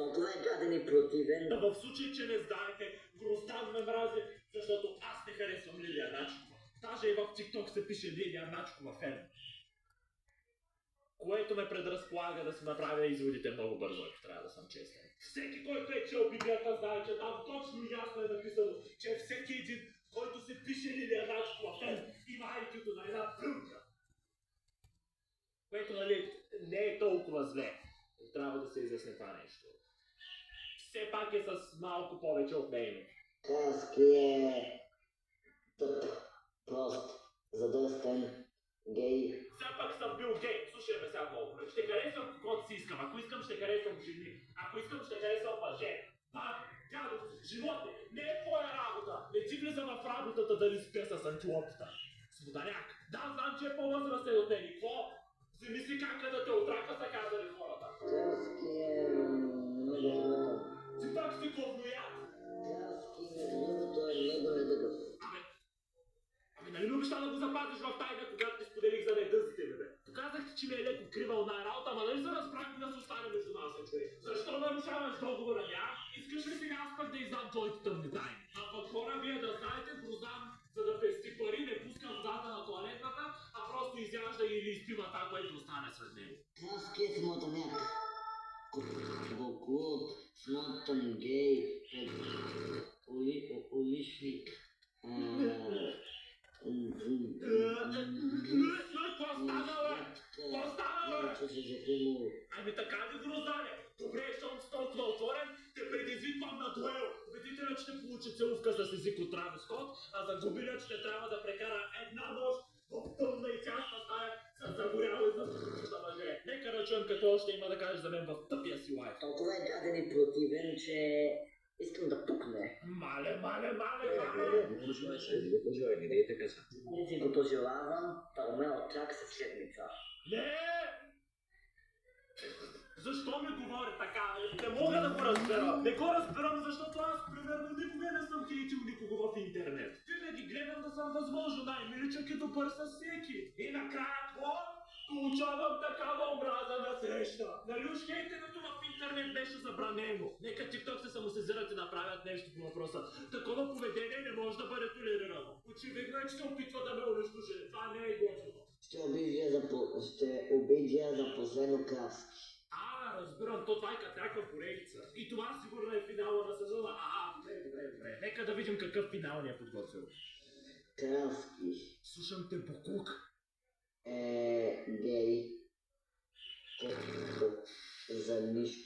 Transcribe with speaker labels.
Speaker 1: Толкова е гаден и противен.
Speaker 2: В случай, че не знаете, Гроздан ме мрази, защото аз не харесвам Лилия Начкова. Даже и в TikTok се пише Лилия Начкова фен. Което ме предразполага да си направя изводите много бързо, ако трябва да съм честен. Всеки, който е чел Библията, знае, че там точно ясно е написано, че всеки един, който се пише Лилия Начкова фен, има IQ-то на една пълка. Което, нали, не е толкова зле. Трябва да се изясни това нещо. Все пак е с малко повече от нейно.
Speaker 1: Краски е тъп, прост, задъстен, гей.
Speaker 2: Все пак съм бил гей. Слушай ме сега много. Ще харесвам каквото си искам. Ако искам, ще харесвам жени. Ако искам, ще харесвам мъже. Дядо, животе, не е твоя работа. Не ти влизам в работата да ли спя с антилопата. Сводаряк. Да, знам, че е по-възрастен от мен. Какво? Вземи си кака да те отрака, са казали хората.
Speaker 1: Краски е много хубав.
Speaker 2: Ти пак си говнояд.
Speaker 1: Краски между другото е много недъгъв.
Speaker 2: Ами нали ми обеща да го запазиш в тайна, когато ти споделих за недъзите ми, бе? Показах ти, че ми е леко крива една работа, ама нали се разбрахме да се остане между нас, човек? Защо нарушаваш договора, ня? Искаш ли сега аз пък да издам твоите тъмни тайни? А пък хора, вие да знаете, Гроздан, за да пести пари, не пуска водата на тоалетната, а просто изяжда или изпива това, което остане сред него.
Speaker 1: Краски е смотаняк. Гоклуд, смотан гей, уличник.
Speaker 2: Какво стана, бе? Какво стана, бе? Ами така ли, Гроздане? Добре, щом си толкова отворен, те предизвиквам на дуел. Победителят ще получи целувка с език от Травис Скот, а загубилят ще трябва да прекара една нощ в тъмна и тясна стая с загоряло и за мъже. Нека да чуем какво още има да кажеш за мен в тъпия си лайф.
Speaker 1: Толкова е гаден и противен, че искам да пукне.
Speaker 2: Мале!
Speaker 3: Не дей така са.
Speaker 1: Не си го пожелавам, Пълмел чак след седмица.
Speaker 2: Не! Защо ми говори така? Не мога да го разбера. Не го разбирам, защото аз, примерно, никога не съм хейтил никого в интернет. Винаги гледам да съм възможно най-миличък и добър с всеки. И накрая какво? Получавам такава омраза на среща. Нали уж хейтенето в интернет беше забранено? Нека TikTok се самосезират и направят нещо по въпроса. Такова поведение не може да бъде толерирано. Очевидно е, че се опитва да ме унищожи. Това не е готово.
Speaker 1: Ще обидя за последно краски.
Speaker 2: Разбирам, то това е като някаква поредица. И това сигурно е финала на сезона. Добре. Нека да видим какъв финал ни е подготвил.
Speaker 1: Краски
Speaker 2: Слушам те, Букук.
Speaker 1: е гей. За нищо.